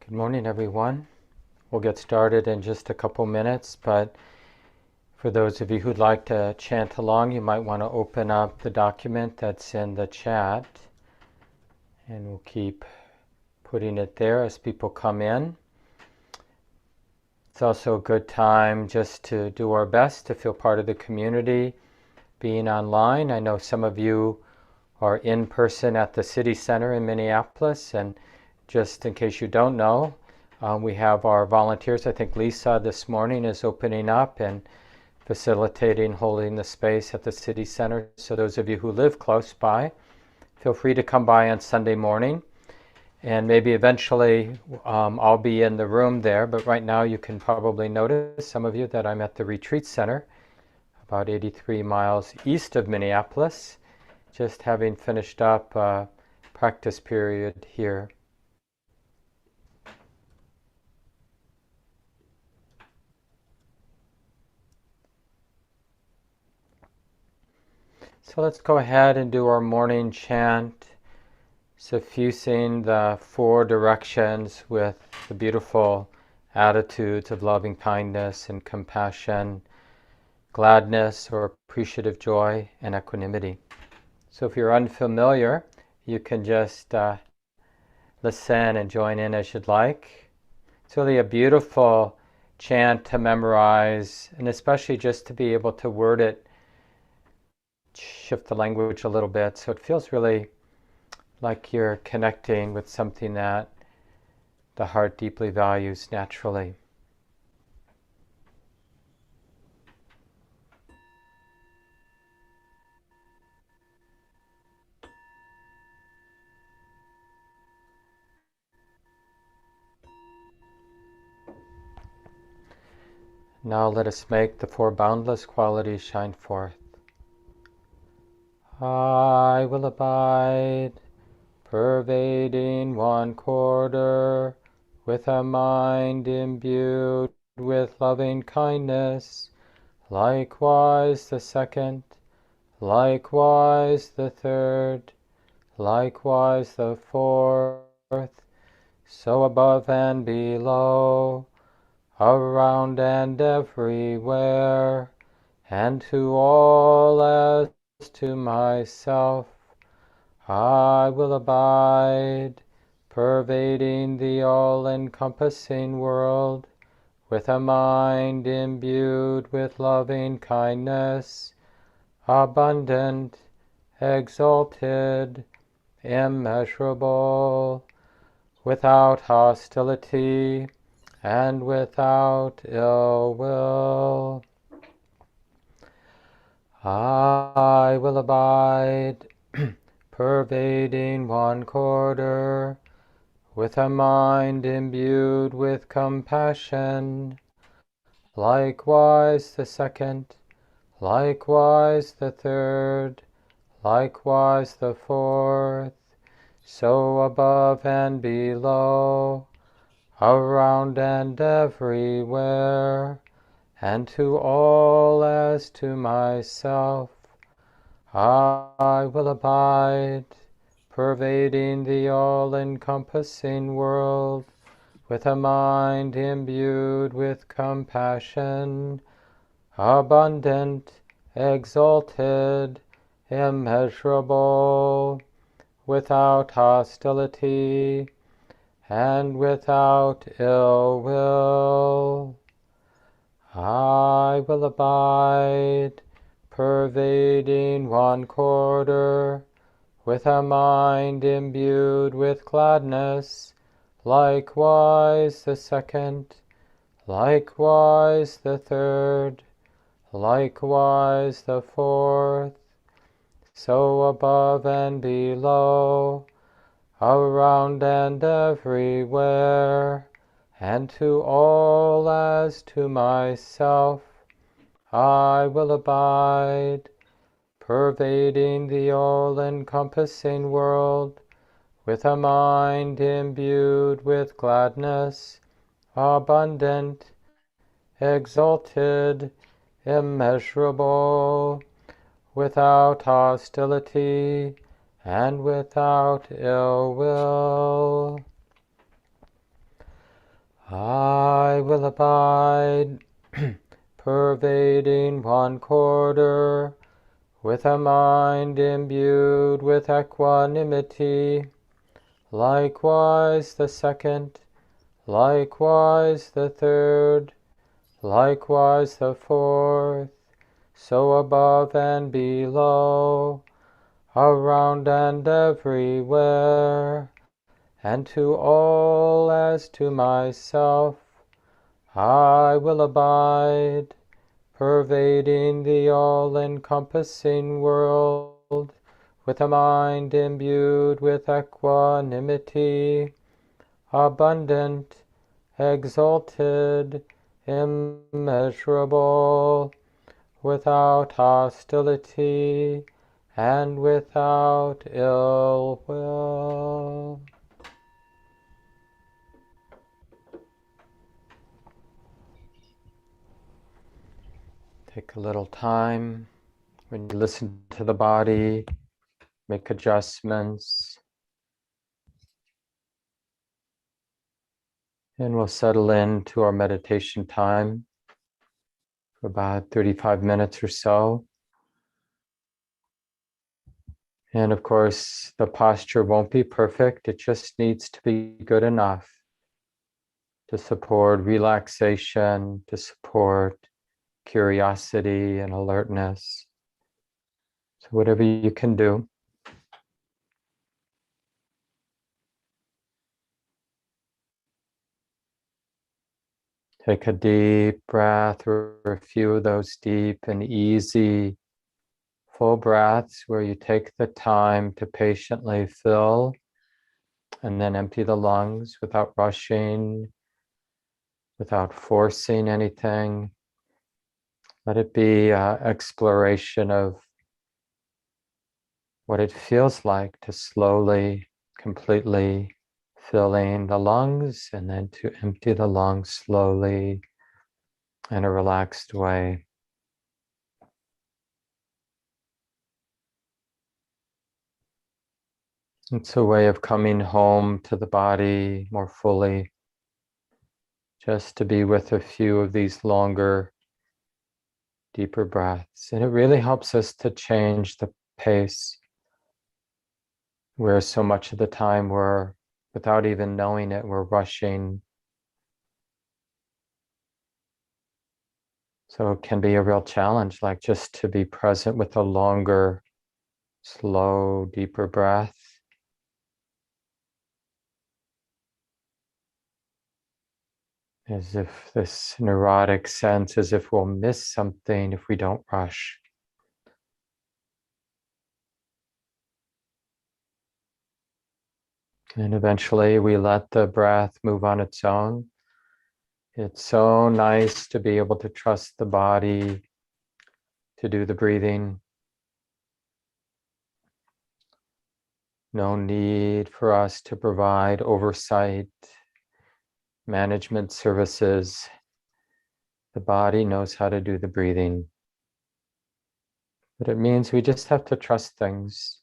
Good morning, everyone. We'll get started in just a couple minutes, but for those of you who'd like to chant along, you might want to open up the document that's in the chat, and we'll keep putting it there as people come in. It's also a good time just to do our best to feel part of the community being online. I know some of you are in person at the City Center in Minneapolis, and just in case you don't know, we have our volunteers. I think Lisa this morning is opening up and facilitating, holding the space at the City Center. So those of you who live close by, feel free to come by on Sunday morning. And maybe eventually I'll be in the room there, but right now you can probably notice, some of you, that I'm at the Retreat Center, about 83 miles east of Minneapolis, just having finished up a practice period here. So let's go ahead and do our morning chant, suffusing the four directions with the beautiful attitudes of loving kindness and compassion, gladness or appreciative joy, and equanimity. So if you're unfamiliar, you can just listen and join in as you'd like. It's really a beautiful chant to memorize, and especially just to be able to word it, shift the language a little bit, so it feels really like you're connecting with something that the heart deeply values naturally. Now let us make the four boundless qualities shine forth. I will abide, pervading one quarter, with a mind imbued with loving kindness, likewise the second, likewise the third, likewise the fourth, so above and below, around and everywhere, and to all as to myself, I will abide, pervading the all-encompassing world, with a mind imbued with loving kindness, abundant, exalted, immeasurable, without hostility and without ill will. I will abide, pervading one quarter, with a mind imbued with compassion, likewise the second, likewise the third, likewise the fourth, so above and below, around and everywhere, and to all as to myself, I will abide, pervading the all-encompassing world, with a mind imbued with compassion, abundant, exalted, immeasurable, without hostility and without ill will. I will abide, pervading one quarter, with a mind imbued with gladness, likewise the second, likewise the third, likewise the fourth, so above and below, around and everywhere, and to all as to myself, I will abide, pervading the all-encompassing world, with a mind imbued with gladness, abundant, exalted, immeasurable, without hostility and without ill will. I will abide, pervading one quarter, with a mind imbued with equanimity, likewise the second, likewise the third, likewise the fourth, so above and below, around and everywhere, and to all as to myself, I will abide, pervading the all-encompassing world, with a mind imbued with equanimity, abundant, exalted, immeasurable, without hostility and without ill will. Take a little time when you listen to the body, make adjustments, and we'll settle into our meditation time for about 35 minutes or so. And of course, the posture won't be perfect. It just needs to be good enough to support relaxation, to support curiosity and alertness. So whatever you can do. Take a deep breath, or a few of those deep and easy full breaths where you take the time to patiently fill and then empty the lungs without rushing, without forcing anything. Let it be an exploration of what it feels like to slowly, completely filling the lungs and then to empty the lungs slowly in a relaxed way. It's a way of coming home to the body more fully, just to be with a few of these longer, deeper breaths. And it really helps us to change the pace, where so much of the time we're, without even knowing it, we're rushing. So it can be a real challenge, like just to be present with a longer, slow, deeper breath. As if this neurotic sense, as if we'll miss something if we don't rush. And eventually we let the breath move on its own. It's so nice to be able to trust the body to do the breathing. No need for us to provide oversight, management services. The body knows how to do the breathing. But it means we just have to trust things.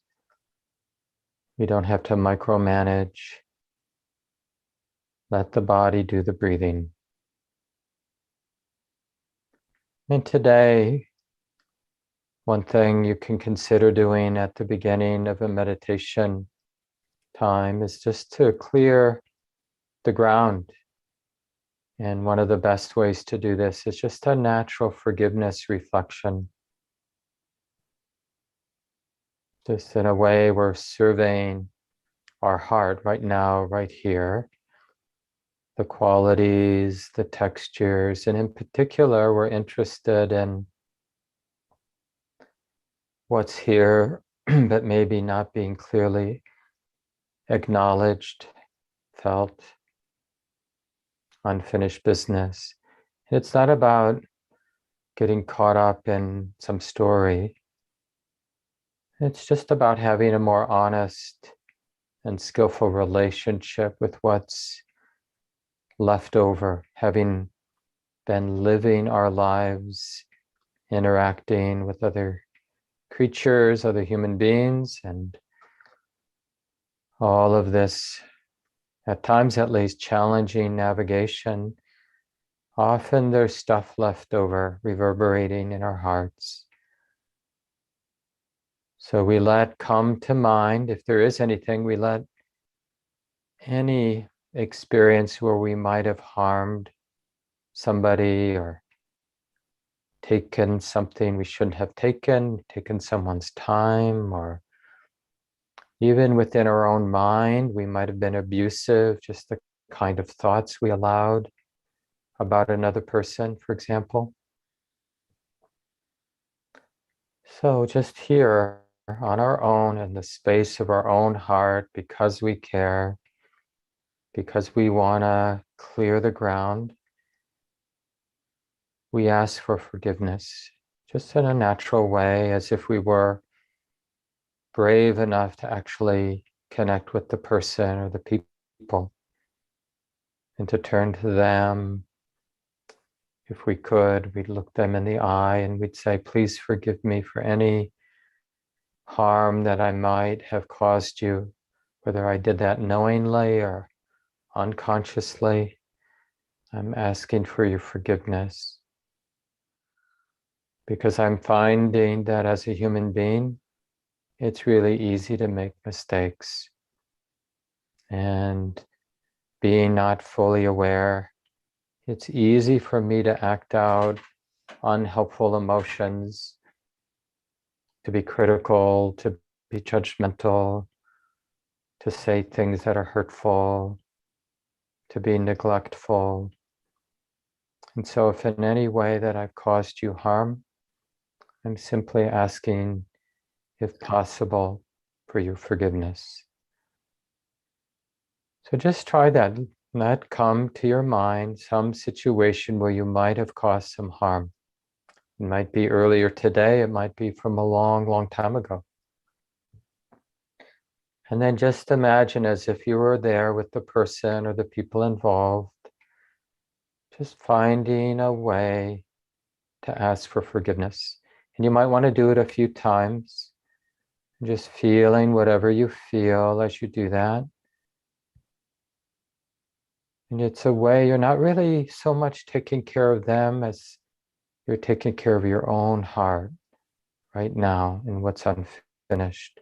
We don't have to micromanage. Let the body do the breathing. And today, one thing you can consider doing at the beginning of a meditation time is just to clear the ground. And one of the best ways to do this is just a natural forgiveness reflection. Just in a way, we're surveying our heart right now, right here, the qualities, the textures, and in particular, we're interested in what's here, but maybe not being clearly acknowledged, felt, unfinished business. It's not about getting caught up in some story. It's just about having a more honest and skillful relationship with what's left over, having been living our lives, interacting with other creatures, other human beings, and all of this at times at least, challenging navigation, often there's stuff left over reverberating in our hearts. So we let come to mind, if there is anything, we let any experience where we might have harmed somebody or taken something we shouldn't have taken someone's time, or even within our own mind, we might have been abusive, just the kind of thoughts we allowed about another person, for example. So just here on our own, in the space of our own heart, because we care, because we want to clear the ground, we ask for forgiveness, just in a natural way, as if we were brave enough to actually connect with the person or the people, and to turn to them. If we could, we'd look them in the eye and we'd say, please forgive me for any harm that I might have caused you, whether I did that knowingly or unconsciously. I'm asking for your forgiveness, because I'm finding that as a human being, it's really easy to make mistakes. And being not fully aware, it's easy for me to act out unhelpful emotions, to be critical, to be judgmental, to say things that are hurtful, to be neglectful. And so if in any way that I've caused you harm, I'm simply asking, if possible, for your forgiveness. So just try that. Let come to your mind some situation where you might have caused some harm. It might be earlier today, it might be from a long, long time ago. And then just imagine as if you were there with the person or the people involved, just finding a way to ask for forgiveness. And you might want to do it a few times, just feeling whatever you feel as you do that. And it's a way you're not really so much taking care of them as you're taking care of your own heart right now in what's unfinished.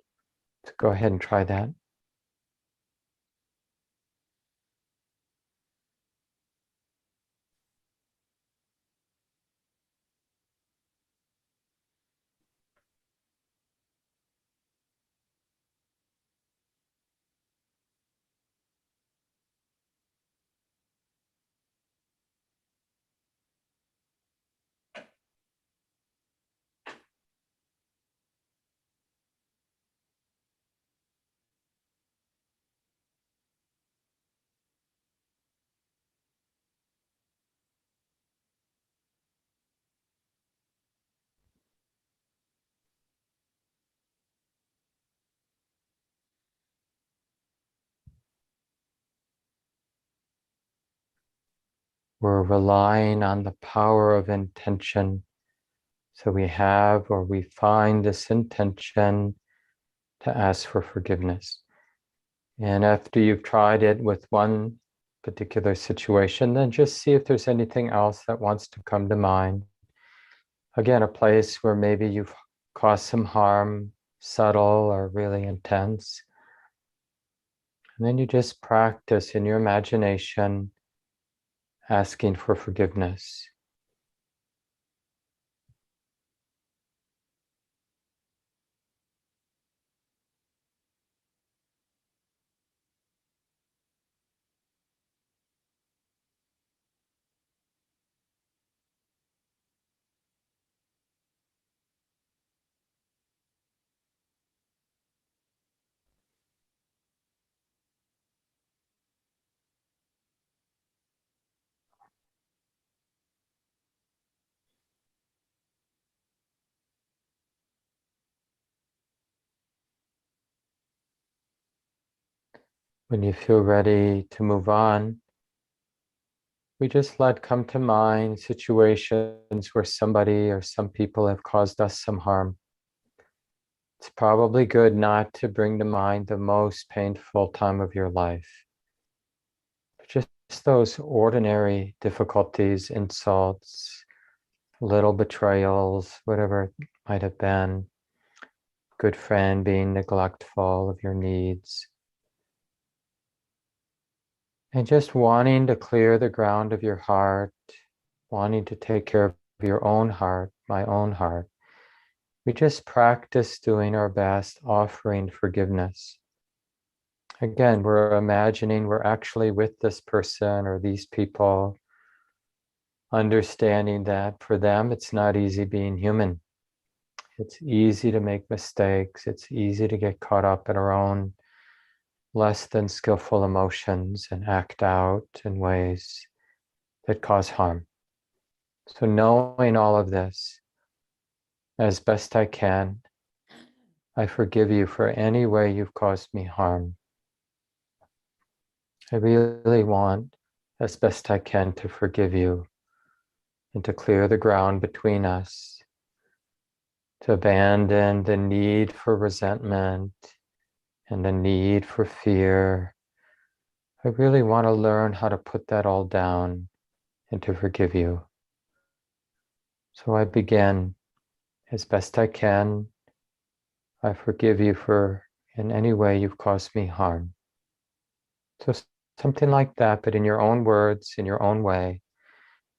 So go ahead and try that. We're relying on the power of intention. So we have, or we find this intention to ask for forgiveness. And after you've tried it with one particular situation, then just see if there's anything else that wants to come to mind. Again, a place where maybe you've caused some harm, subtle or really intense. And then you just practice in your imagination asking for forgiveness. When you feel ready to move on, we just let come to mind situations where somebody or some people have caused us some harm. It's probably good not to bring to mind the most painful time of your life. those ordinary difficulties, insults, little betrayals, whatever it might have been, good friend being neglectful of your needs, and just wanting to clear the ground of your heart, wanting to take care of your own heart, my own heart. We just practice doing our best, offering forgiveness. Again, we're imagining we're actually with this person or these people, understanding that for them it's not easy being human. It's easy to make mistakes. It's easy to get caught up in our own less than skillful emotions and act out in ways that cause harm. So knowing all of this, as best I can, I forgive you for any way you've caused me harm. I really want, as best I can, to forgive you and to clear the ground between us, to abandon the need for resentment and the need for fear. I really want to learn how to put that all down and to forgive you. So I begin as best I can. I forgive you for in any way you've caused me harm. So something like that, but in your own words, in your own way.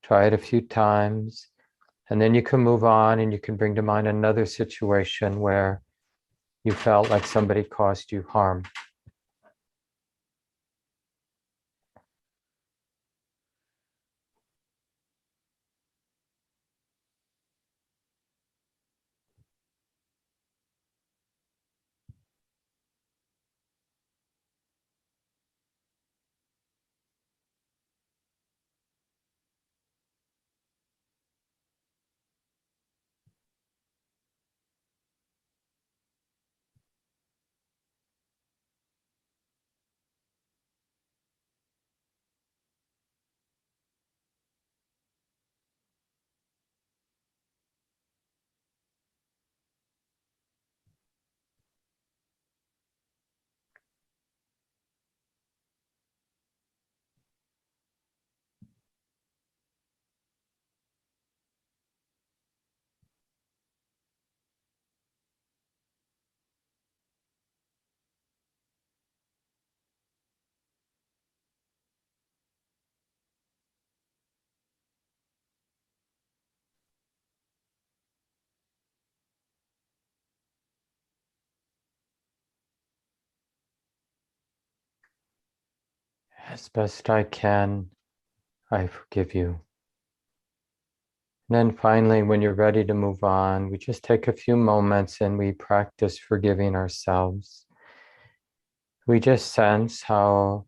Try it a few times, and then you can move on and you can bring to mind another situation where you felt like somebody caused you harm. As best I can, I forgive you. And then finally, when you're ready to move on, we just take a few moments and we practice forgiving ourselves. We just sense how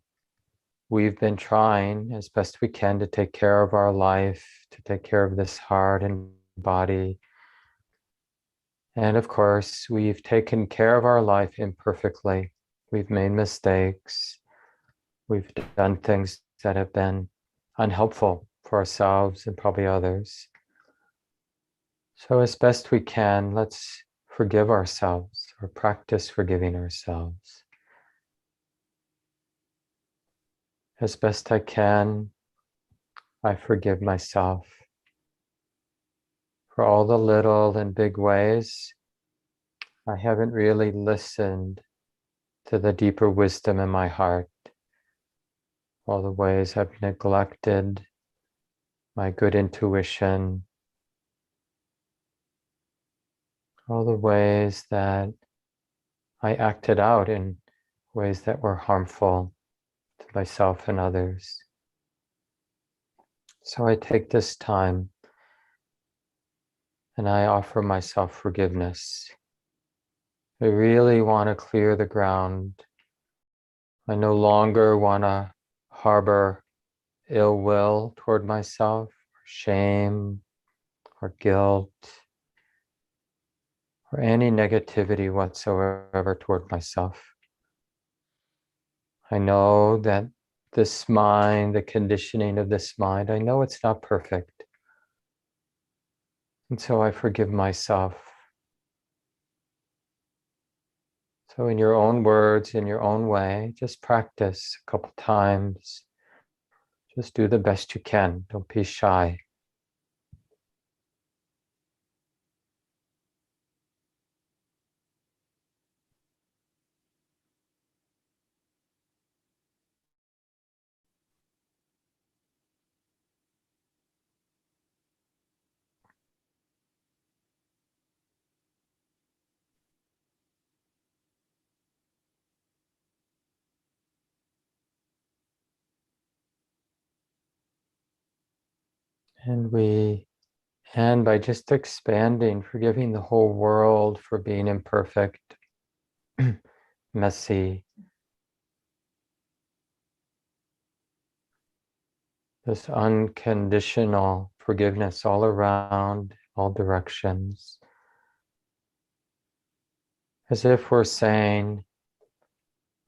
we've been trying as best we can to take care of our life, to take care of this heart and body. And of course, we've taken care of our life imperfectly. We've made mistakes. We've done things that have been unhelpful for ourselves and probably others. So as best we can, let's forgive ourselves or practice forgiving ourselves. As best I can, I forgive myself for all the little and big ways I haven't really listened to the deeper wisdom in my heart, all the ways I've neglected my good intuition, all the ways that I acted out in ways that were harmful to myself and others. So I take this time and I offer myself forgiveness. I really want to clear the ground. I no longer want to harbor ill will toward myself, or shame, or guilt, or any negativity whatsoever toward myself. I know that this mind, the conditioning of this mind, I know it's not perfect. And so I forgive myself. So in your own words, in your own way, just practice a couple times. Just do the best you can. Don't be shy. And we end by just expanding, forgiving the whole world for being imperfect, messy. This unconditional forgiveness all around, all directions. As if we're saying,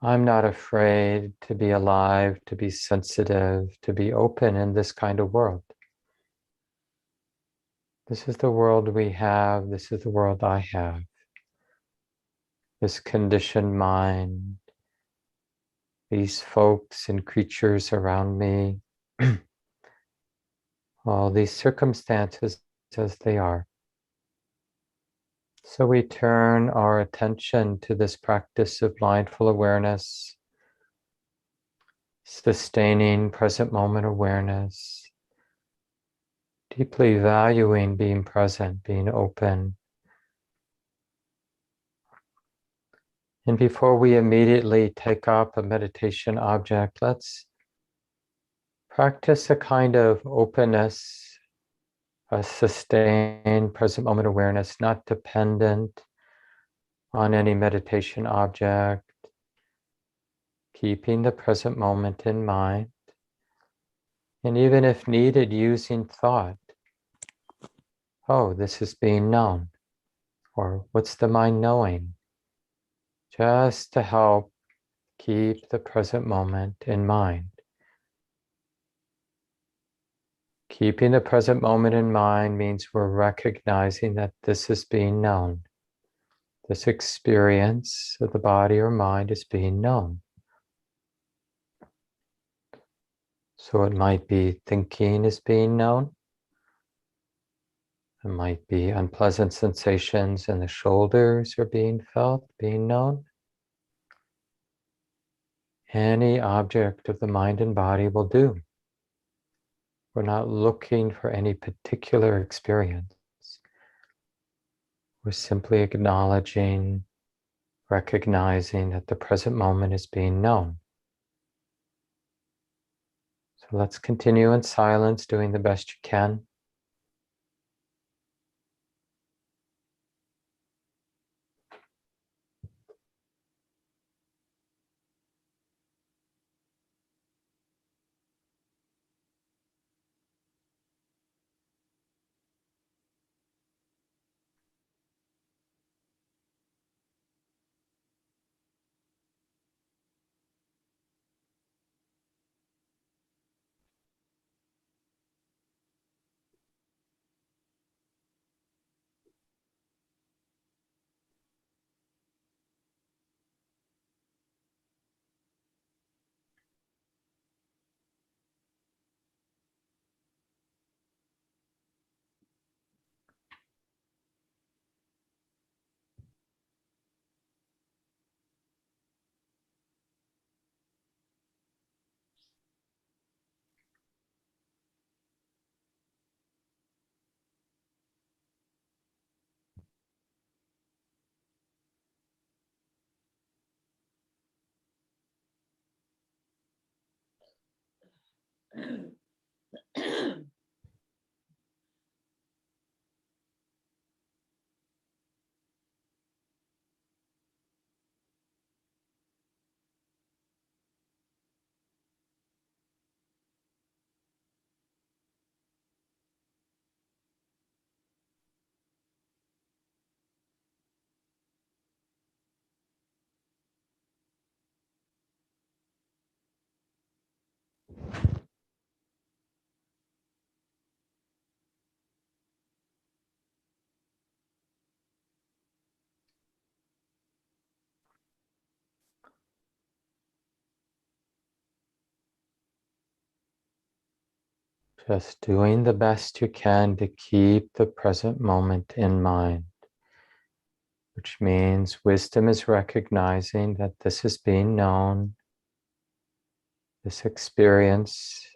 I'm not afraid to be alive, to be sensitive, to be open in this kind of world. This is the world we have. This is the world I have. This conditioned mind, these folks and creatures around me, all these circumstances as they are. So we turn our attention to this practice of mindful awareness, sustaining present moment awareness, deeply valuing being present, being open. And before we immediately take up a meditation object, let's practice a kind of openness, a sustained present moment awareness, not dependent on any meditation object, keeping the present moment in mind, and even if needed, using thought. Oh, this is being known, or what's the mind knowing? Just to help keep the present moment in mind. Keeping the present moment in mind means we're recognizing that this is being known. This experience of the body or mind is being known. So it might be thinking is being known. It might be unpleasant sensations in the shoulders are being felt, being known. Any object of the mind and body will do. We're not looking for any particular experience. We're simply acknowledging, recognizing that the present moment is being known. So let's continue in silence, doing the best you can. Just doing the best you can to keep the present moment in mind, which means wisdom is recognizing that this is being known, this experience,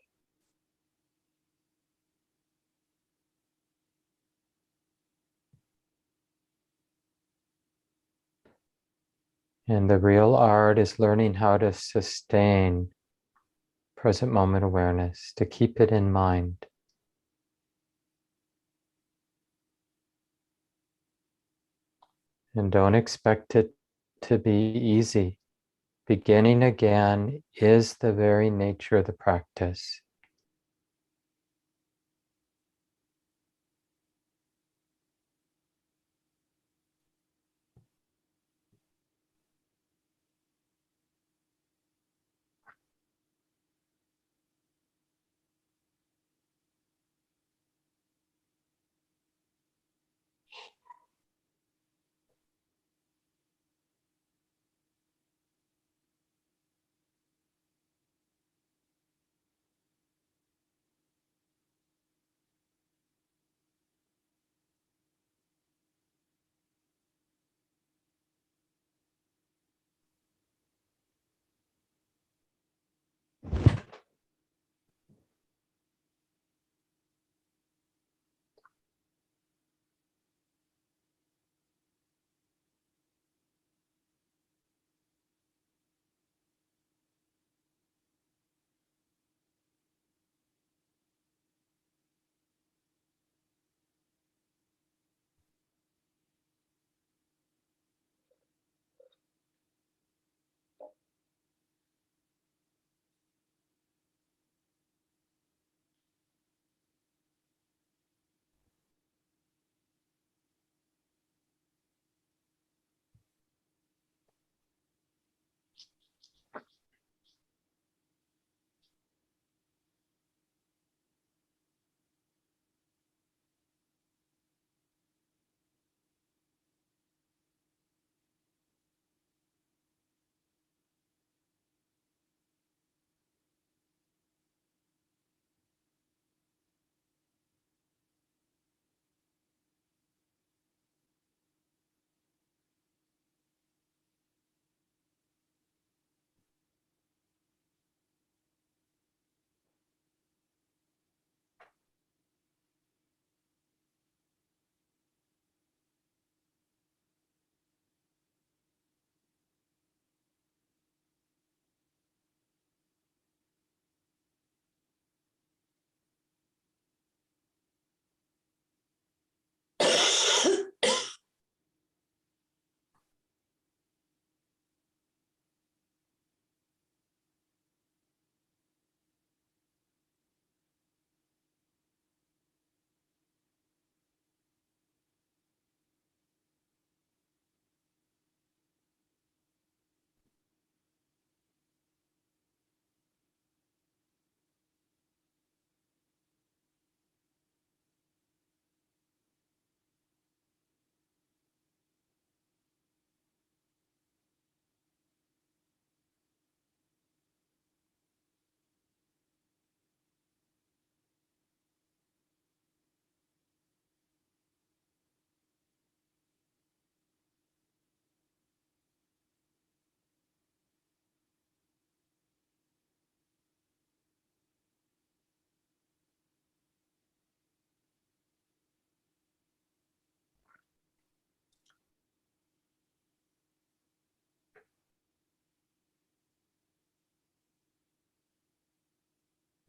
and the real art is learning how to sustain present moment awareness, to keep it in mind. And don't expect it to be easy. Beginning again is the very nature of the practice.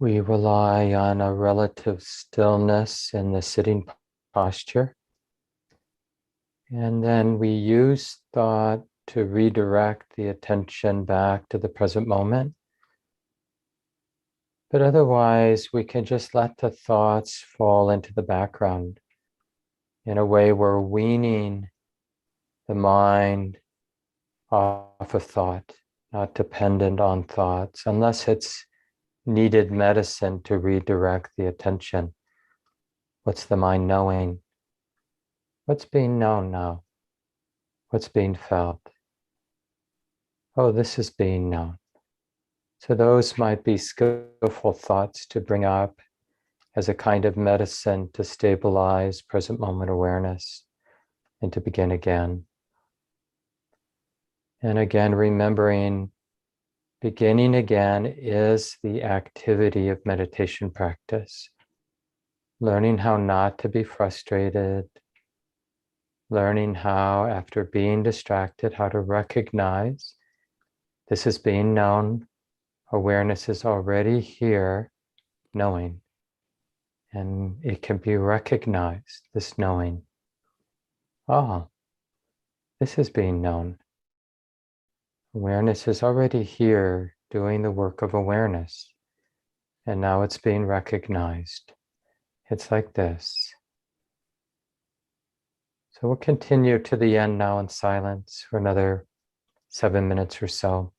We rely on a relative stillness in the sitting posture. And then we use thought to redirect the attention back to the present moment. But otherwise, we can just let the thoughts fall into the background. In a way, we're weaning the mind off of thought, not dependent on thoughts, unless it's needed medicine to redirect the attention. What's the mind knowing? What's being known now? What's being felt? Oh, this is being known. So those might be skillful thoughts to bring up as a kind of medicine to stabilize present moment awareness and to begin again. And again, remembering beginning again is the activity of meditation practice. Learning how not to be frustrated, learning how, after being distracted, how to recognize this is being known, awareness is already here, knowing, and it can be recognized, this knowing. Ah, this is being known. Awareness is already here doing the work of awareness, and now it's being recognized. It's like this. So we'll continue to the end now in silence for another 7 minutes or so.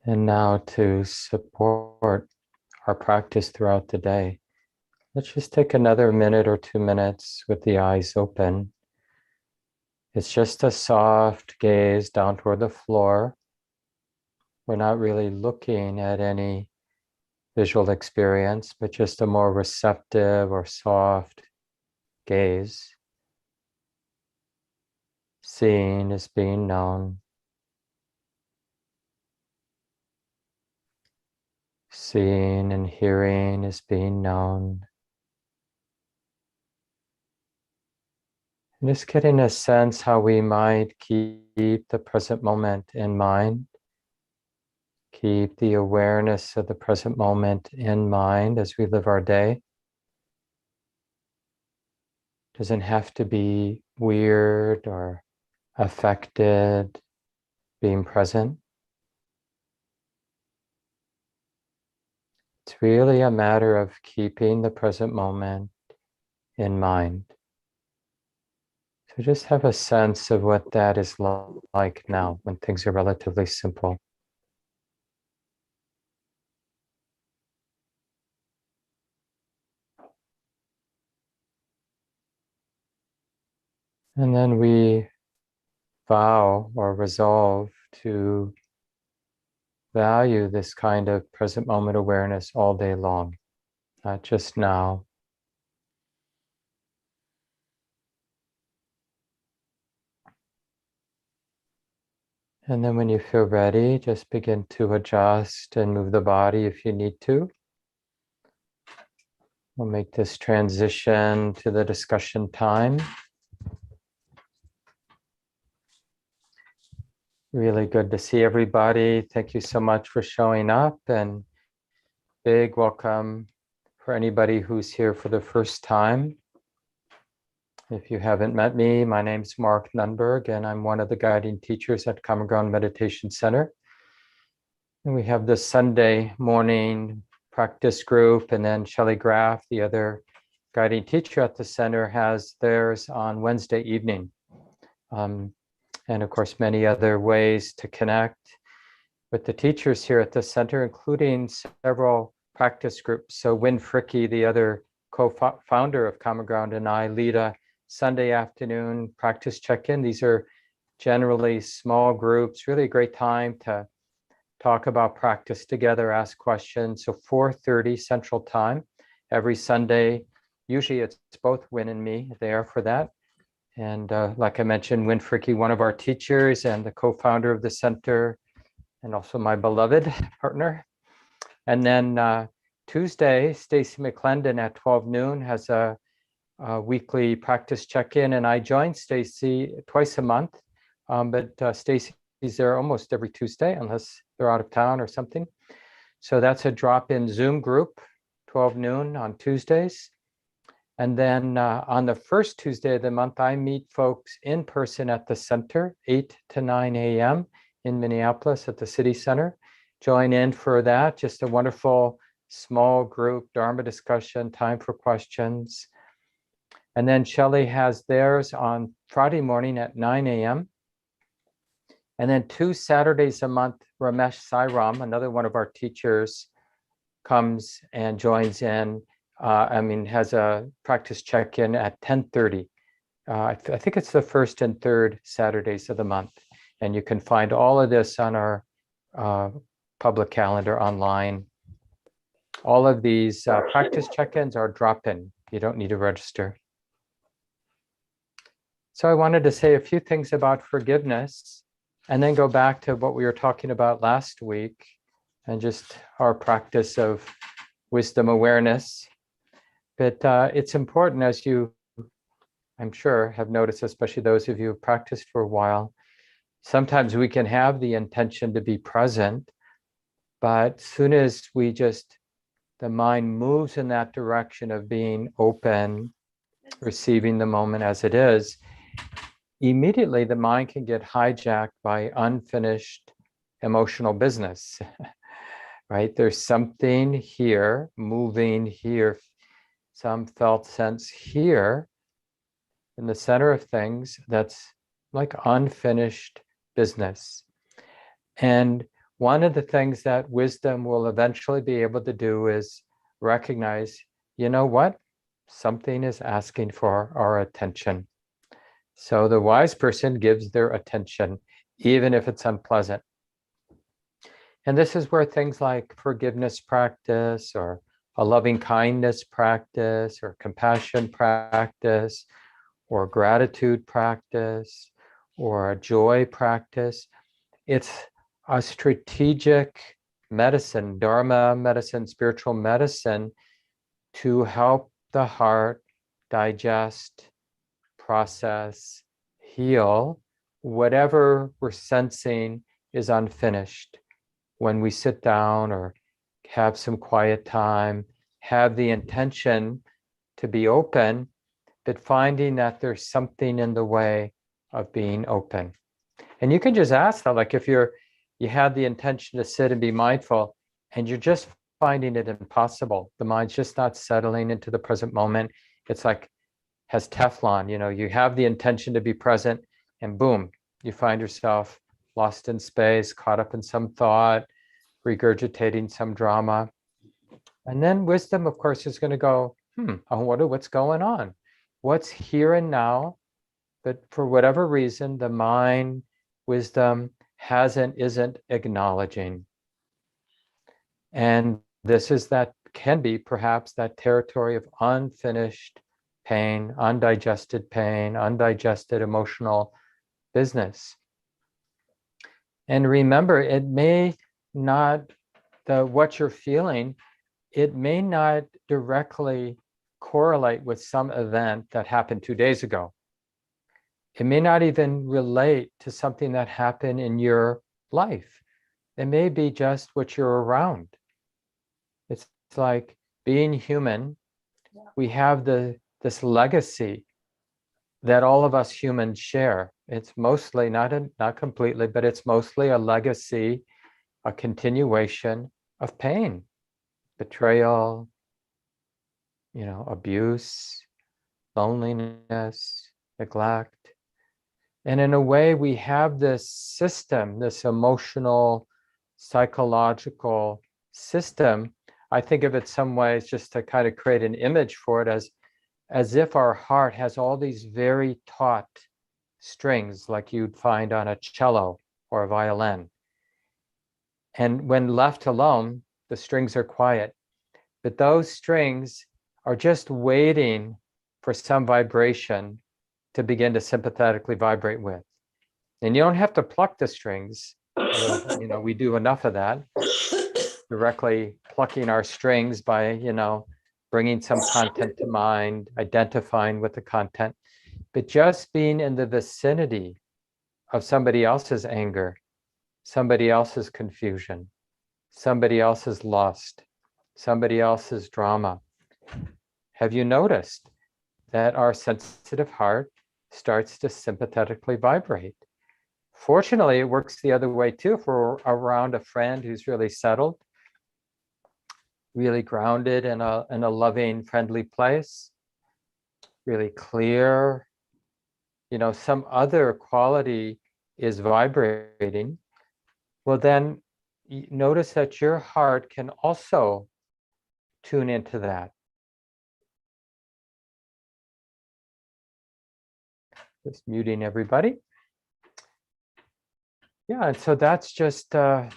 And now to support our practice throughout the day, let's just take another minute or 2 minutes with the eyes open. It's just a soft gaze down toward the floor. We're not really looking at any visual experience, but just a more receptive or soft gaze. Seeing is being known. Seeing and hearing is being known. And just getting a sense how we might keep the present moment in mind. Keep the awareness of the present moment in mind as we live our day. Doesn't have to be weird or affected being present. It's really a matter of keeping the present moment in mind. So just have a sense of what that is like now when things are relatively simple. And then we vow or resolve to value this kind of present moment awareness all day long, not just now. And then when you feel ready, just begin to adjust and move the body if you need to. We'll make this transition to the discussion time. Really good to see everybody. Thank you so much for showing up, and big welcome for anybody who's here for the first time. If you haven't met me, my name's Mark Nunberg, and I'm one of the guiding teachers at Common Ground Meditation Center. And we have this Sunday morning practice group, and then Shelley Graff, the other guiding teacher at the center, has theirs on Wednesday evening. And of course, many other ways to connect with the teachers here at the center, including several practice groups. So Win Fricke, the other co-founder of Common Ground, and I lead a Sunday afternoon practice check-in. These are generally small groups, really a great time to talk about practice together, ask questions. So 4:30 Central Time every Sunday. Usually it's both Win and me there for that. And like I mentioned, Win Fricke, one of our teachers and the co-founder of the center, and also my beloved partner. And then Tuesday, Stacy McClendon at 12 noon has a weekly practice check-in, and I join Stacy twice a month, but Stacy's there almost every Tuesday unless they're out of town or something. So that's a drop-in Zoom group, 12 noon on Tuesdays. And then on the first Tuesday of the month, I meet folks in person at the center, 8 to 9 a.m. in Minneapolis at the City Center. Join in for that, just a wonderful small group, Dharma discussion, time for questions. And then Shelley has theirs on Friday morning at 9 a.m. And then 2 Saturdays a month, Ramesh Sairam, another one of our teachers, comes and joins in. Has a practice check-in at 10:30. I think it's the first and third Saturdays of the month. And you can find all of this on our public calendar online. All of these practice check-ins are drop-in. You don't need to register. So I wanted to say a few things about forgiveness and then go back to what we were talking about last week and just our practice of wisdom awareness. But it's important, as you, I'm sure, have noticed, especially those of you who've practiced for a while, sometimes we can have the intention to be present, but as soon as the mind moves in that direction of being open, receiving the moment as it is, immediately the mind can get hijacked by unfinished emotional business, right? There's something here, moving here, some felt sense here in the center of things that's like unfinished business. And one of the things that wisdom will eventually be able to do is recognize, you know what? Something is asking for our attention. So the wise person gives their attention, even if it's unpleasant. And this is where things like forgiveness practice, or a loving kindness practice, or compassion practice, or gratitude practice, or a joy practice, it's a strategic medicine, Dharma medicine, spiritual medicine, to help the heart digest, process, heal whatever we're sensing is unfinished. When we sit down or have some quiet time, have the intention to be open, but finding that there's something in the way of being open. And you can just ask that, like if you had the intention to sit and be mindful and you're just finding it impossible, the mind's just not settling into the present moment. It's like has Teflon, you have the intention to be present and boom, you find yourself lost in space, caught up in some thought, regurgitating some drama. And then wisdom, of course, is going to go, I wonder what's going on. What's here and now? But for whatever reason, the mind, wisdom isn't acknowledging. And this is can be perhaps that territory of unfinished pain, undigested emotional business. And remember, it may not, what you're feeling, it may not directly correlate with some event that happened 2 days ago. It may not even relate to something that happened in your life. It may be just what you're around. It's like being human. We have this legacy that all of us humans share. It's mostly, not completely, but it's mostly a legacy, a continuation of pain, betrayal, abuse, loneliness, neglect. And in a way, we have this system, this emotional, psychological system. I think of it some ways, just to kind of create an image for it, as if our heart has all these very taut strings, like you'd find on a cello or a violin. And when left alone, the strings are quiet. But those strings are just waiting for some vibration to begin to sympathetically vibrate with. And you don't have to pluck the strings, although, we do enough of that, directly plucking our strings by, bringing some content to mind, identifying with the content, but just being in the vicinity of somebody else's anger, somebody else's confusion, somebody else's lust, somebody else's drama. Have you noticed that our sensitive heart starts to sympathetically vibrate? Fortunately, it works the other way too. If we're around a friend who's really settled, really grounded in a loving, friendly place, really clear, some other quality is vibrating, well, then notice that your heart can also tune into that. Just muting everybody. Yeah, and so that's just the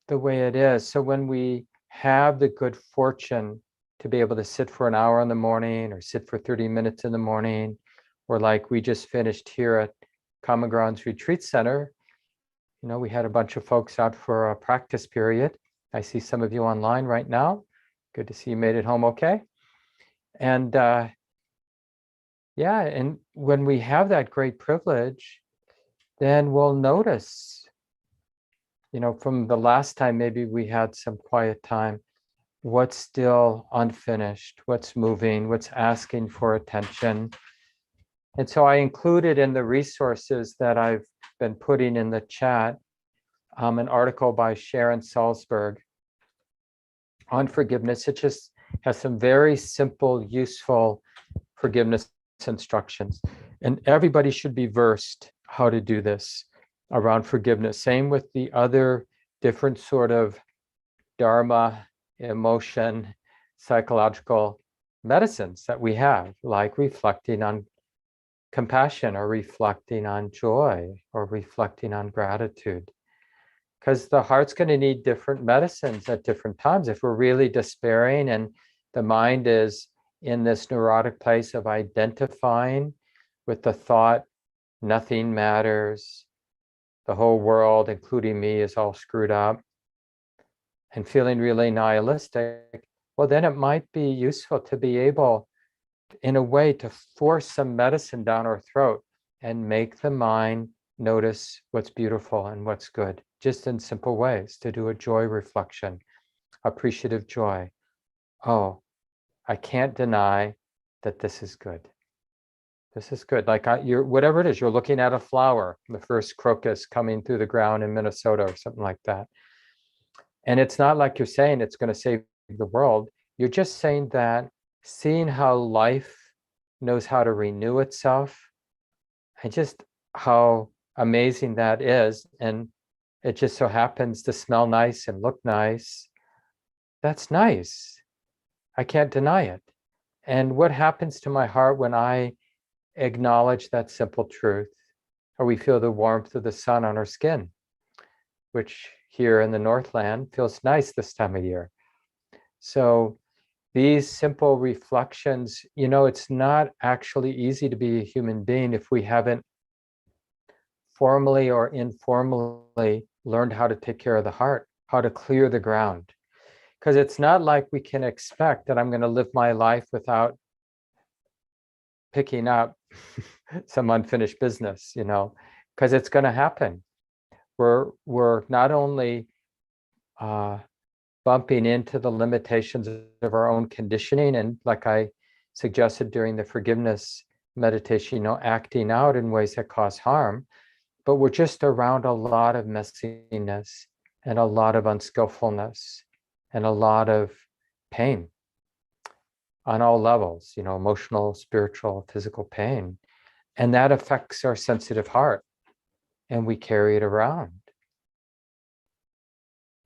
way it is. So when we have the good fortune to be able to sit for an hour in the morning, or sit for 30 minutes in the morning, or like we just finished here at Common Grounds Retreat Center, we had a bunch of folks out for a practice period. I see some of you online right now. Good to see you made it home okay. And yeah, and when we have that great privilege, then we'll notice, from the last time maybe we had some quiet time, what's still unfinished, what's moving, what's asking for attention. And so I included in the resources that I've been putting in the chat, an article by Sharon Salzberg on forgiveness. It just has some very simple, useful forgiveness instructions. And everybody should be versed how to do this around forgiveness. Same with the other different sort of Dharma, emotion, psychological medicines that we have, like reflecting on compassion or reflecting on joy or reflecting on gratitude. Because the heart's going to need different medicines at different times. If we're really despairing and the mind is in this neurotic place of identifying with the thought, nothing matters, the whole world, including me, is all screwed up, and feeling really nihilistic, well, then it might be useful to be able, in a way, to force some medicine down our throat and make the mind notice what's beautiful and what's good, just in simple ways, to do a joy reflection, appreciative joy. Oh, I can't deny that this is good. This is good. Like you're, whatever it is, you're looking at a flower, the first crocus coming through the ground in Minnesota or something like that. And it's not like you're saying it's going to save the world. You're just saying that seeing how life knows how to renew itself and just how amazing that is. And it just so happens to smell nice and look nice. That's nice. I can't deny it. And what happens to my heart when I acknowledge that simple truth, or we feel the warmth of the sun on our skin, which here in the Northland feels nice this time of year. So these simple reflections, you know, it's not actually easy to be a human being if we haven't formally or informally learned how to take care of the heart, how to clear the ground. Because it's not like we can expect that I'm going to live my life without picking up some unfinished business, you know, because it's going to happen. We're not only bumping into the limitations of our own conditioning, and like I suggested during the forgiveness meditation, you know, acting out in ways that cause harm, but we're just around a lot of messiness and a lot of unskillfulness and a lot of pain on all levels, you know, emotional, spiritual, physical pain. And that affects our sensitive heart, and we carry it around.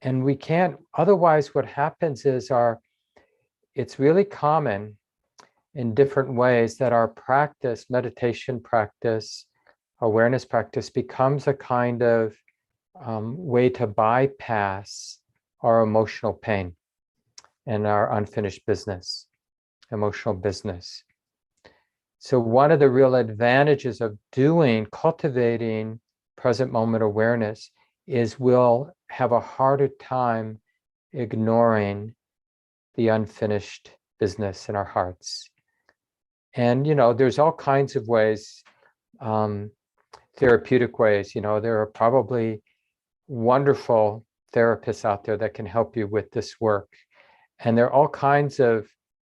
And we can't, otherwise what happens is it's really common in different ways that our practice, meditation practice, awareness practice becomes a kind of way to bypass our emotional pain and our unfinished business, emotional business. So one of the real advantages of cultivating present moment awareness is we'll have a harder time ignoring the unfinished business in our hearts. And, you know, there's all kinds of ways, therapeutic ways, you know, there are probably wonderful therapists out there that can help you with this work. And there are all kinds of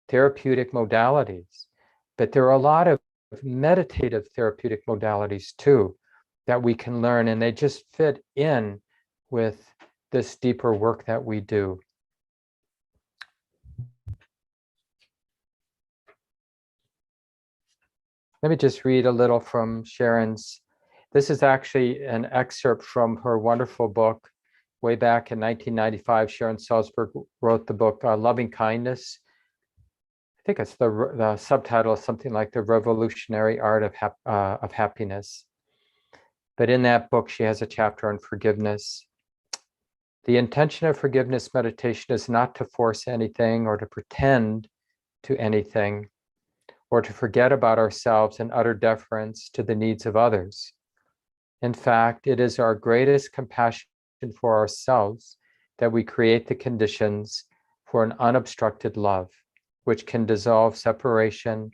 therapeutic modalities, but there are a lot of meditative therapeutic modalities too that we can learn, and they just fit in with this deeper work that we do. Let me just read a little from Sharon's. This is actually an excerpt from her wonderful book. Way back in 1995, Sharon Salzberg wrote the book Loving Kindness. I think it's the subtitle is something like The Revolutionary Art of Happiness. But in that book, she has a chapter on forgiveness. The intention of forgiveness meditation is not to force anything or to pretend to anything, or to forget about ourselves in utter deference to the needs of others. In fact, it is our greatest compassion for ourselves that we create the conditions for an unobstructed love, which can dissolve separation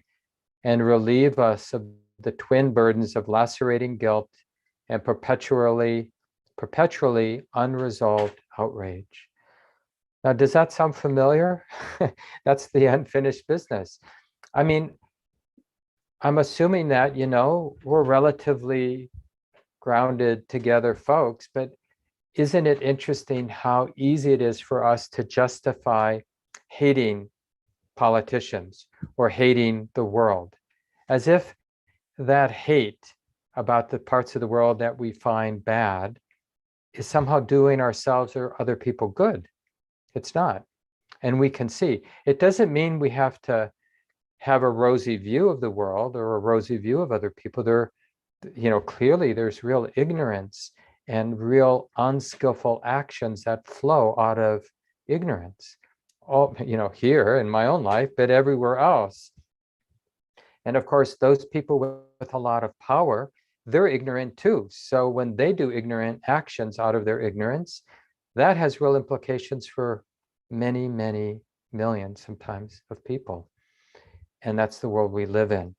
and relieve us of the twin burdens of lacerating guilt and perpetually unresolved outrage. Now, does that sound familiar? That's the unfinished business. I mean, I'm assuming that, you know, we're relatively grounded together folks, but isn't it interesting how easy it is for us to justify hating politicians or hating the world, as if that hate about the parts of the world that we find bad is somehow doing ourselves or other people good. It's not. And we can see. It doesn't mean we have to have a rosy view of the world or a rosy view of other people. There, clearly there's real ignorance and real unskillful actions that flow out of ignorance. All, here in my own life, but everywhere else. And of course, those people with a lot of power, they're ignorant too. So when they do ignorant actions out of their ignorance, that has real implications for many, many millions sometimes of people. And that's the world we live in.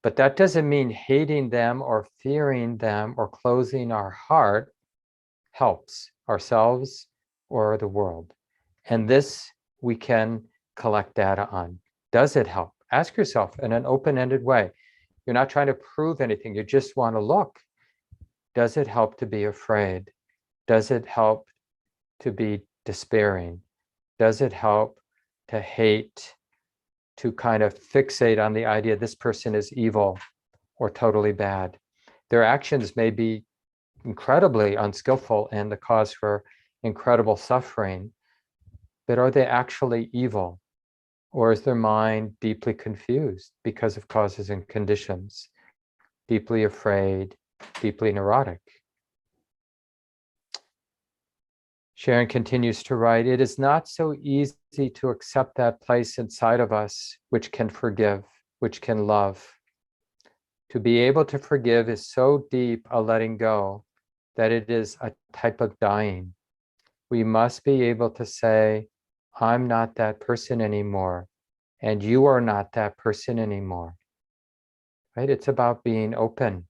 But that doesn't mean hating them or fearing them or closing our heart helps ourselves or the world. And this we can collect data on. Does it help? Ask yourself in an open-ended way. You're not trying to prove anything. You just want to look. Does it help to be afraid? Does it help to be despairing? Does it help to hate, to kind of fixate on the idea this person is evil or totally bad? Their actions may be incredibly unskillful and the cause for incredible suffering, but are they actually evil? Or is their mind deeply confused because of causes and conditions, deeply afraid, deeply neurotic? Sharon continues to write, it is not so easy to accept that place inside of us which can forgive, which can love. To be able to forgive is so deep a letting go that it is a type of dying. We must be able to say, I'm not that person anymore, and you are not that person anymore. Right? It's about being open.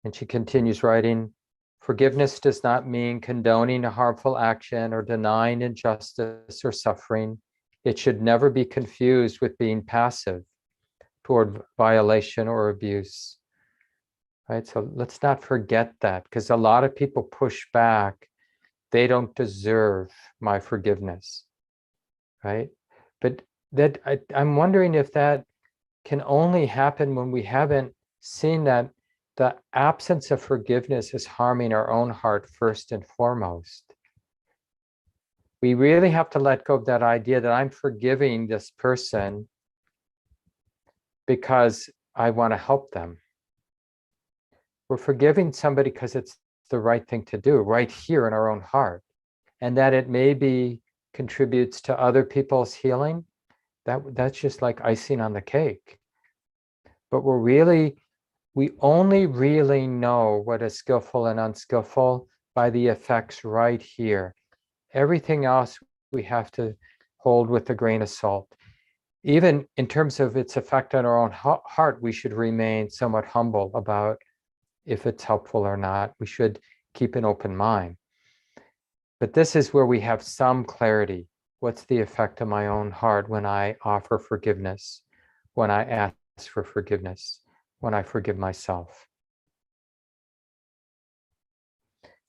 And she continues writing, forgiveness does not mean condoning a harmful action or denying injustice or suffering. It should never be confused with being passive toward violation or abuse. Right? So let's not forget that, because a lot of people push back. They don't deserve my forgiveness. Right? But that I'm wondering if that can only happen when we haven't seen that the absence of forgiveness is harming our own heart first and foremost. We really have to let go of that idea that I'm forgiving this person because I want to help them. We're forgiving somebody because it's the right thing to do right here in our own heart. And that it maybe contributes to other people's healing. That's just like icing on the cake. But we only really know what is skillful and unskillful by the effects right here. Everything else we have to hold with a grain of salt. Even in terms of its effect on our own heart, we should remain somewhat humble about if it's helpful or not. We should keep an open mind. But this is where we have some clarity. What's the effect of my own heart when I offer forgiveness, when I ask for forgiveness, when I forgive myself?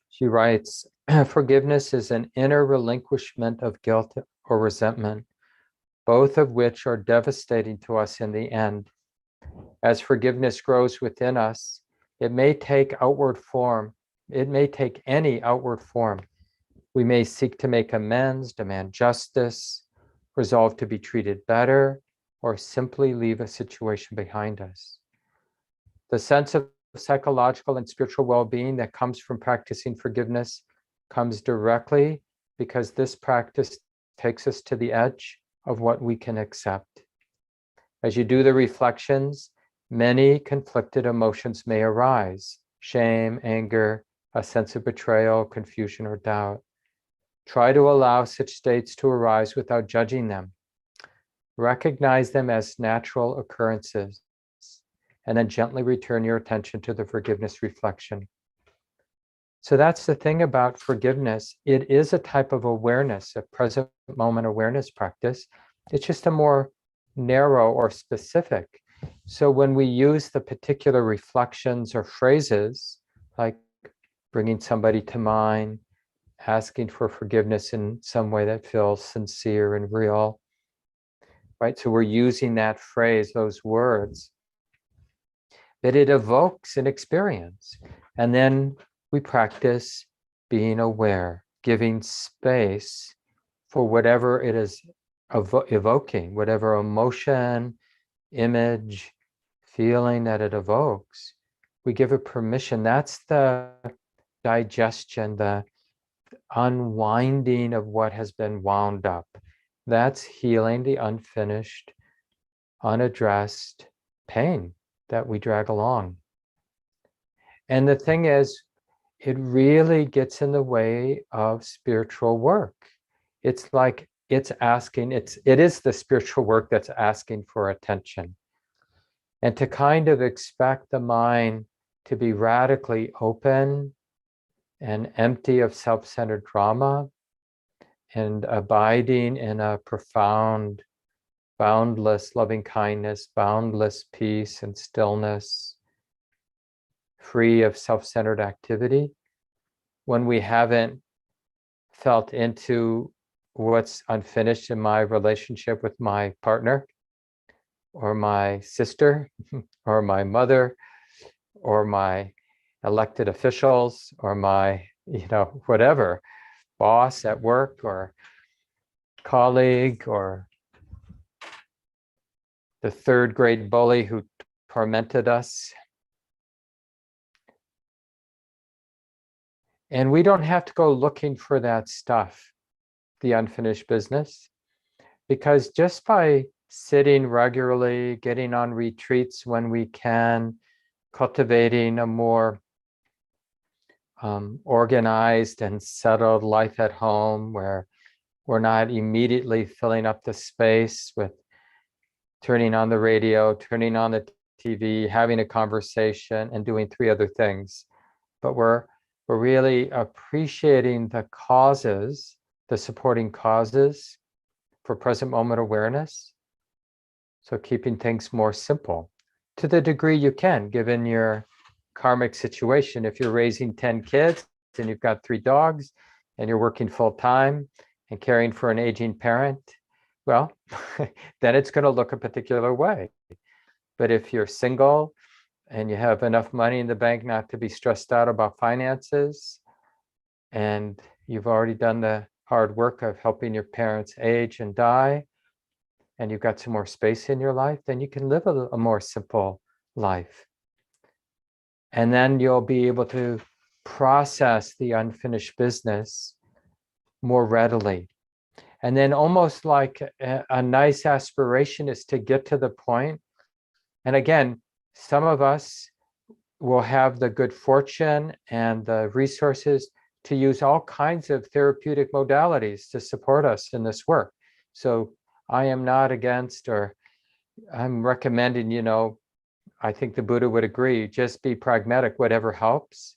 She writes, forgiveness is an inner relinquishment of guilt or resentment, both of which are devastating to us in the end. As forgiveness grows within us, it may take outward form. It may take any outward form. We may seek to make amends, demand justice, resolve to be treated better, or simply leave a situation behind us. The sense of psychological and spiritual well-being that comes from practicing forgiveness comes directly because this practice takes us to the edge of what we can accept. As you do the reflections, many conflicted emotions may arise: shame, anger, a sense of betrayal, confusion, or doubt. Try to allow such states to arise without judging them. Recognize them as natural occurrences, and then gently return your attention to the forgiveness reflection. So that's the thing about forgiveness. It is a type of awareness, a present moment awareness practice. It's just a more narrow or specific. So when we use the particular reflections or phrases, like bringing somebody to mind, asking for forgiveness in some way that feels sincere and real, right? So we're using that phrase, those words, that it evokes an experience. And then we practice being aware, giving space for whatever it is evoking, whatever emotion, image, feeling that it evokes. We give it permission. That's the digestion, the unwinding of what has been wound up. That's healing the unfinished, unaddressed pain that we drag along. And the thing is, it really gets in the way of spiritual work. It's like it's asking, it is the spiritual work that's asking for attention. And to kind of expect the mind to be radically open and empty of self-centered drama and abiding in a profound, boundless loving kindness, boundless peace and stillness, free of self-centered activity, when we haven't felt into what's unfinished in my relationship with my partner or my sister or my mother or my elected officials or my, whatever, boss at work or colleague or the third grade bully who tormented us. And we don't have to go looking for that stuff, the unfinished business, because just by sitting regularly, getting on retreats when we can, cultivating a more organized and settled life at home where we're not immediately filling up the space with turning on the radio, turning on the TV, having a conversation, and doing 3 other things. But we're really appreciating the causes, the supporting causes for present moment awareness. So keeping things more simple to the degree you can, given your karmic situation. If you're raising 10 kids and you've got 3 dogs and you're working full time and caring for an aging parent, well, then it's going to look a particular way. But if you're single and you have enough money in the bank not to be stressed out about finances, and you've already done the hard work of helping your parents age and die, and you've got some more space in your life, then you can live a more simple life. And then you'll be able to process the unfinished business more readily. And then almost like a nice aspiration is to get to the point. And again, some of us will have the good fortune and the resources to use all kinds of therapeutic modalities to support us in this work. So I am not against, or I'm recommending, I think the Buddha would agree, just be pragmatic, whatever helps.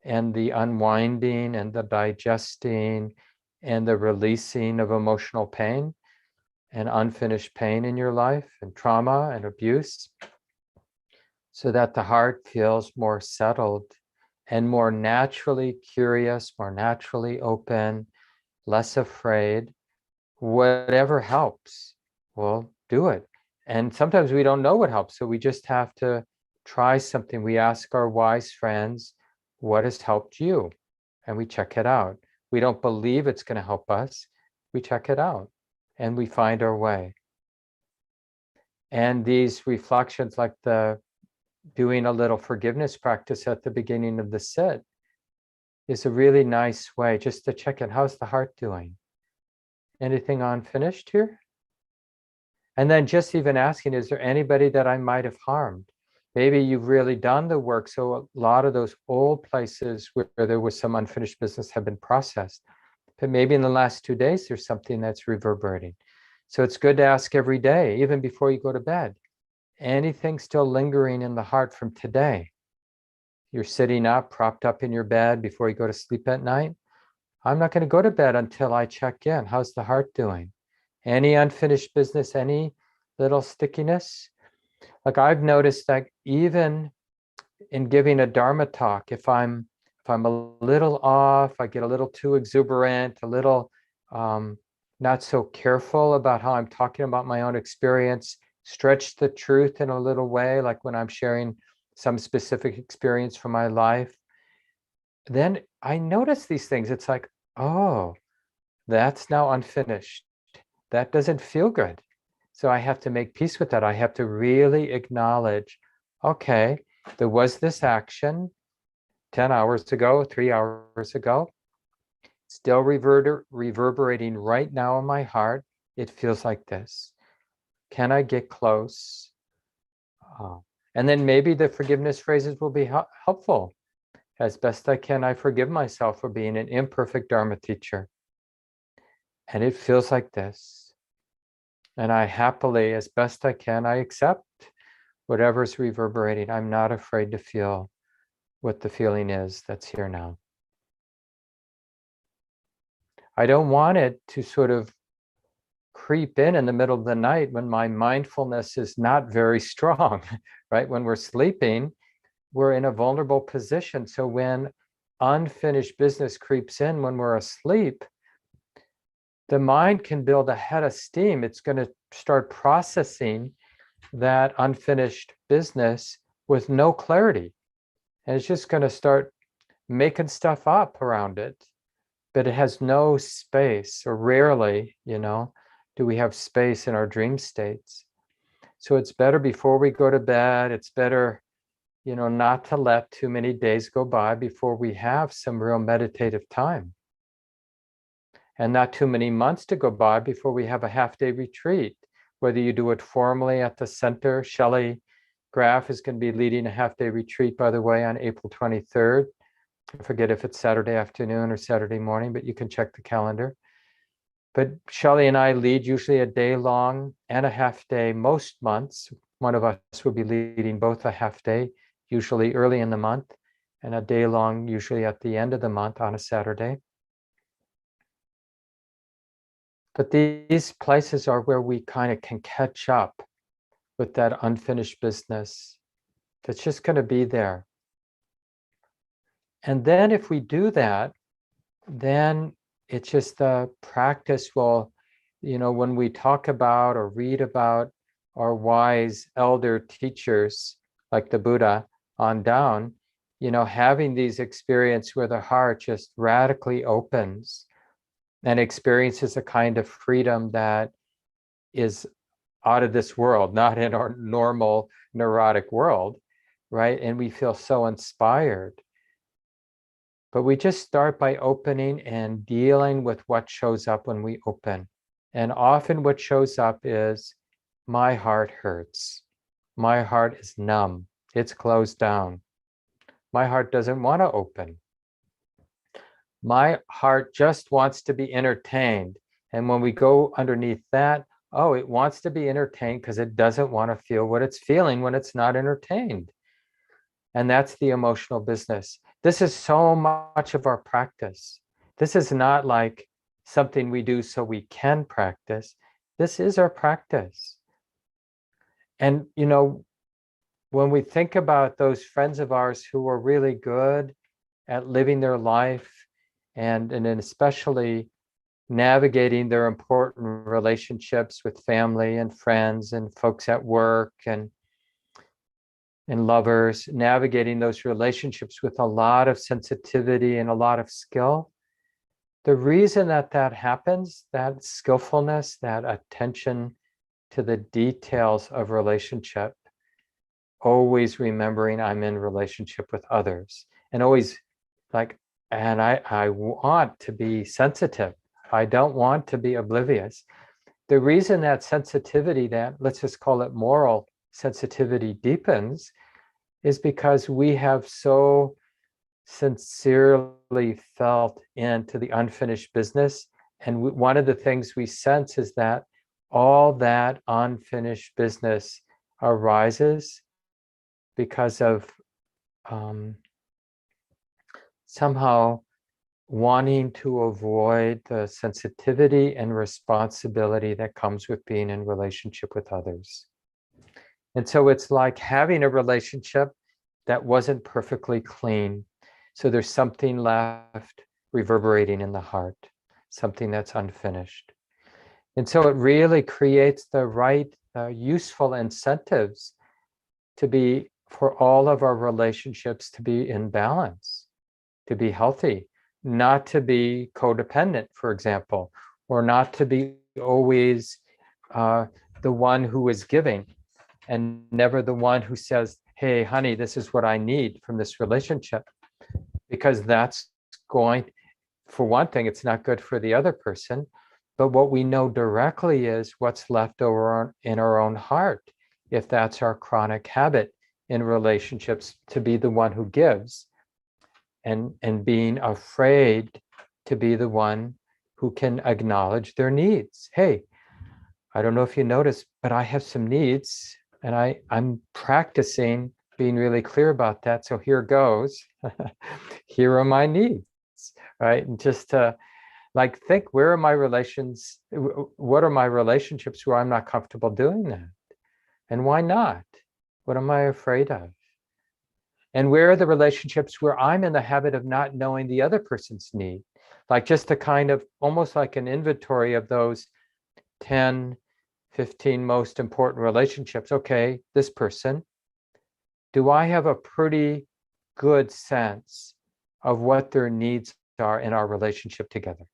And the unwinding and the digesting and the releasing of emotional pain and unfinished pain in your life and trauma and abuse, so that the heart feels more settled and more naturally curious, more naturally open, less afraid. Whatever helps, we'll do it. And sometimes we don't know what helps, so we just have to try something. We ask our wise friends, what has helped you? And we check it out. We don't believe it's going to help us. We check it out and we find our way. And these reflections, like the doing a little forgiveness practice at the beginning of the sit, is a really nice way just to check in. How's the heart doing? Anything unfinished here? And then just even asking, is there anybody that I might have harmed? Maybe you've really done the work, so a lot of those old places where there was some unfinished business have been processed. But maybe in the last 2 days, there's something that's reverberating. So it's good to ask every day, even before you go to bed, anything still lingering in the heart from today? You're sitting up, propped up in your bed before you go to sleep at night. I'm not going to go to bed until I check in. How's the heart doing? Any unfinished business, any little stickiness? Like I've noticed that even in giving a Dharma talk, if I'm a little off, I get a little too exuberant, a little not so careful about how I'm talking about my own experience, stretch the truth in a little way, like when I'm sharing some specific experience from my life, then I notice these things. It's like, oh, that's now unfinished. That doesn't feel good. So I have to make peace with that. I have to really acknowledge, okay, there was this action 10 hours ago, 3 hours ago, still reverberating right now in my heart. It feels like this. Can I get close? Uh, and then maybe the forgiveness phrases will be helpful. As best I can, I forgive myself for being an imperfect Dharma teacher. And it feels like this. And I happily, as best I can, I accept whatever's reverberating. I'm not afraid to feel what the feeling is that's here now. I don't want it to sort of creep in the middle of the night when my mindfulness is not very strong, right? When we're sleeping, we're in a vulnerable position. So when unfinished business creeps in when we're asleep, the mind can build a head of steam. It's going to start processing that unfinished business with no clarity. And it's just going to start making stuff up around it. But it has no space, or rarely, do we have space in our dream states. So it's better before we go to bed, it's better, not to let too many days go by before we have some real meditative time. And not too many months to go by before we have a half-day retreat. Whether you do it formally at the center, Shelley Graff is going to be leading a half-day retreat, by the way, on April 23rd. I forget if it's Saturday afternoon or Saturday morning, but you can check the calendar. But Shelley and I lead usually a day long and a half day most months. One of us will be leading both a half day, usually early in the month, and a day long, usually at the end of the month on a Saturday. But these places are where we kind of can catch up with that unfinished business that's just going to be there. And then if we do that, then it's just the practice will, when we talk about or read about our wise elder teachers like the Buddha on down, having these experiences where the heart just radically opens and experiences a kind of freedom that is out of this world, not in our normal neurotic world, right? And we feel so inspired. But we just start by opening and dealing with what shows up when we open. And often what shows up is, my heart hurts. My heart is numb. It's closed down. My heart doesn't want to open. My heart just wants to be entertained. And when we go underneath that, oh, it wants to be entertained because it doesn't want to feel what it's feeling when it's not entertained. And that's the emotional business. This is so much of our practice. This is not like something we do so we can practice. This is our practice. And, when we think about those friends of ours who are really good at living their life and especially navigating their important relationships with family and friends and folks at work and lovers, navigating those relationships with a lot of sensitivity and a lot of skill. The reason that happens, that skillfulness, that attention to the details of relationship, always remembering I'm in relationship with others, and always and I want to be sensitive. I don't want to be oblivious. The reason that sensitivity, that let's just call it moral sensitivity, deepens is because we have so sincerely felt into the unfinished business. And one of the things we sense is that all that unfinished business arises because of somehow wanting to avoid the sensitivity and responsibility that comes with being in relationship with others. And so it's like having a relationship that wasn't perfectly clean. So there's something left reverberating in the heart, something that's unfinished. And so it really creates the right useful incentives for all of our relationships to be in balance. to be healthy, not to be codependent, for example, or not to be always the one who is giving and never the one who says, hey, honey, this is what I need from this relationship. Because that's going, for one thing, it's not good for the other person. But what we know directly is what's left over in our own heart, if that's our chronic habit in relationships, to be the one who gives and being afraid to be the one who can acknowledge their needs. Hey, I don't know if you noticed, but I have some needs and I'm practicing being really clear about that. So here goes. Here are my needs, right? And just to like think, where are my relations? What are my relationships where I'm not comfortable doing that? And why not? What am I afraid of? And where are the relationships where I'm in the habit of not knowing the other person's need? Like just a kind of almost like an inventory of those 10, 15 most important relationships. Okay, this person, do I have a pretty good sense of what their needs are in our relationship together?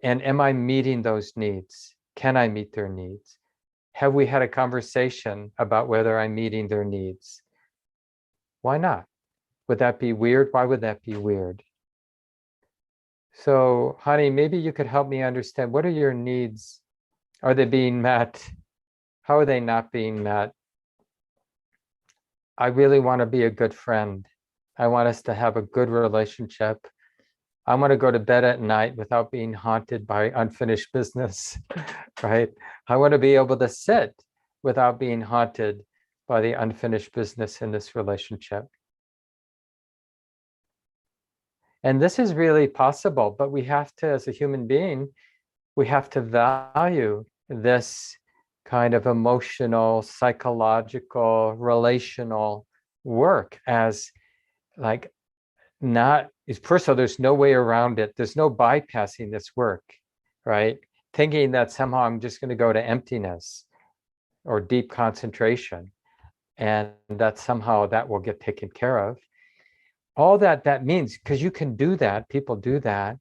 And am I meeting those needs? Can I meet their needs? Have we had a conversation about whether I'm meeting their needs? Why not? Would that be weird? Why would that be weird? So, honey, maybe you could help me understand, what are your needs? Are they being met? How are they not being met? I really want to be a good friend. I want us to have a good relationship. I want to go to bed at night without being haunted by unfinished business, right? I want to be able to sit without being haunted by the unfinished business in this relationship. And this is really possible, but we have to, as a human being, we have to value this kind of emotional, psychological, relational work as like not, first of all, there's no way around it. There's no bypassing this work, right? Thinking that somehow I'm just going to go to emptiness or deep concentration and that somehow that will get taken care of. All that means, because you can do that, people do that,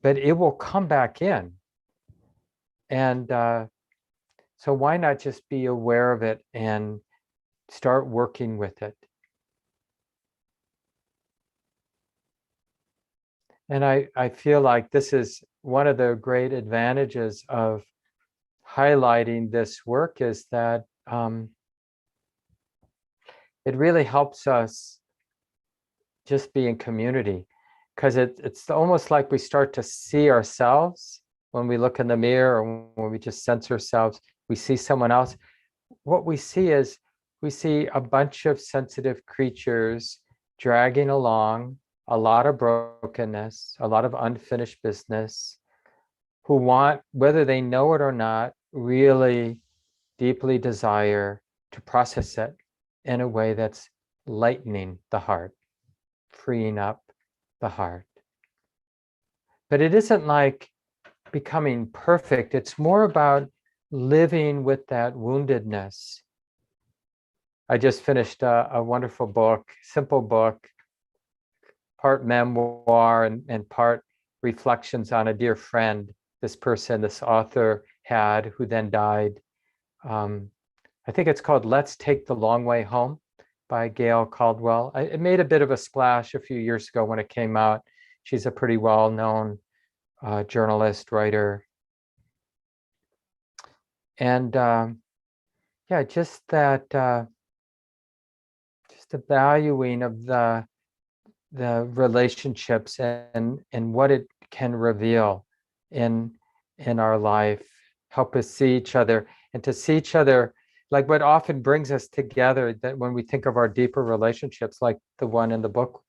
but it will come back in. And so why not just be aware of it and start working with it? And I feel like this is one of the great advantages of highlighting this work, is that it really helps us just be in community, because it's almost like we start to see ourselves when we look in the mirror, or when we just sense ourselves, we see someone else. What we see is we see a bunch of sensitive creatures dragging along a lot of brokenness, a lot of unfinished business, who want, whether they know it or not, really deeply desire to process it in a way that's lightening the heart, freeing up the heart. But it isn't like becoming perfect. It's more about living with that woundedness. I just finished a wonderful book, simple book, part memoir and part reflections on a dear friend this person, this author had, who then died. I think it's called Let's Take the Long Way Home by Gail Caldwell. It made a bit of a splash a few years ago when it came out. She's a pretty well-known journalist, writer. And yeah, just that, just the valuing of the relationships and what it can reveal in our life, help us see each other, and to see each other, like what often brings us together, that when we think of our deeper relationships, like the one in the book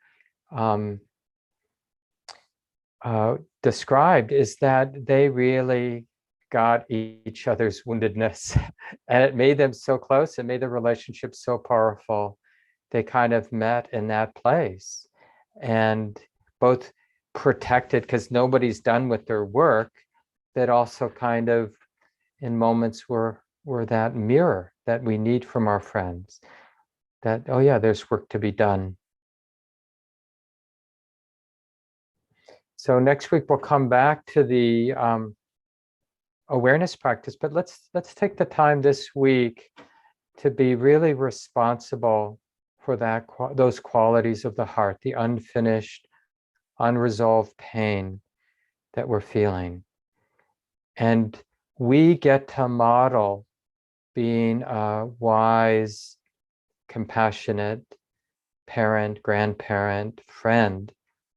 described, is that they really got each other's woundedness and it made them so close. It made the relationship so powerful. They kind of met in that place and both protected, because nobody's done with their work, that also kind of in moments were that mirror that we need from our friends, that, oh yeah, there's work to be done. So next week we'll come back to the awareness practice, but let's take the time this week to be really responsible for those qualities of the heart, the unfinished, unresolved pain that we're feeling. And we get to model being a wise, compassionate parent, grandparent, friend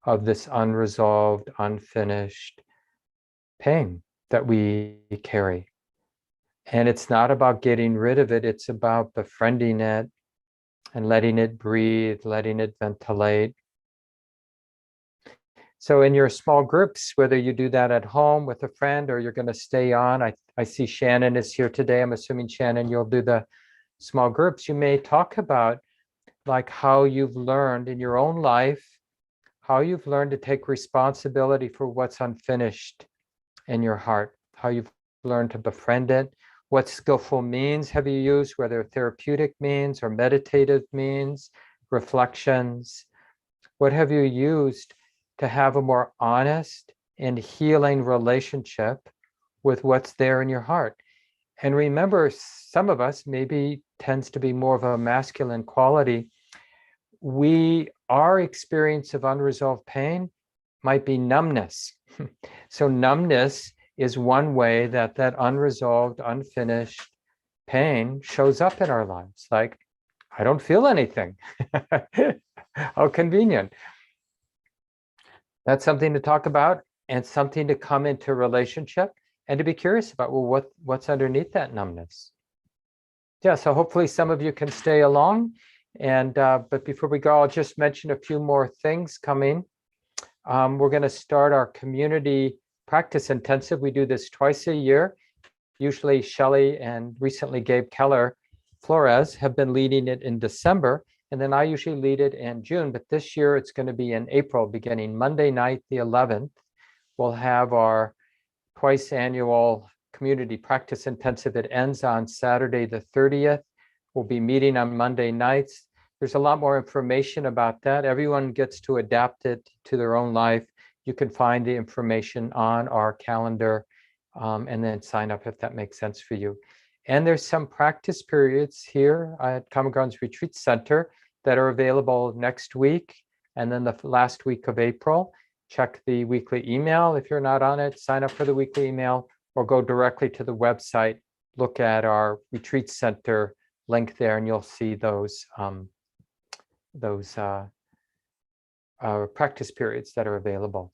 of this unresolved, unfinished pain that we carry. And it's not about getting rid of it, it's about befriending it and letting it breathe, letting it ventilate. So in your small groups, whether you do that at home with a friend or you're going to stay on, I see Shannon is here today. I'm assuming, Shannon, you'll do the small groups. You may talk about like how you've learned in your own life, how you've learned to take responsibility for what's unfinished in your heart, how you've learned to befriend it, what skillful means have you used, whether therapeutic means or meditative means, reflections. What have you used to have a more honest and healing relationship with what's there in your heart? And remember, some of us maybe tends to be more of a masculine quality. Our experience of unresolved pain might be numbness. So numbness is one way that unresolved, unfinished pain shows up in our lives. Like, I don't feel anything. How convenient. That's something to talk about and something to come into relationship and to be curious about, well, what's underneath that numbness? Yeah, so hopefully some of you can stay along. And but before we go, I'll just mention a few more things coming. We're going to start our community practice intensive. We do this twice a year. Usually Shelley and recently Gabe Keller Flores have been leading it in December. And then I usually lead it in June, but this year it's going to be in April, beginning Monday night, the 11th. We'll have our twice annual community practice intensive. It ends on Saturday, the 30th. We'll be meeting on Monday nights. There's a lot more information about that. Everyone gets to adapt it to their own life. You can find the information on our calendar and then sign up if that makes sense for you. And there's some practice periods here at Common Grounds Retreat Center that are available next week and then the last week of April. Check the weekly email if you're not on it, sign up for the weekly email or go directly to the website, look at our retreat center link there and you'll see those practice periods that are available.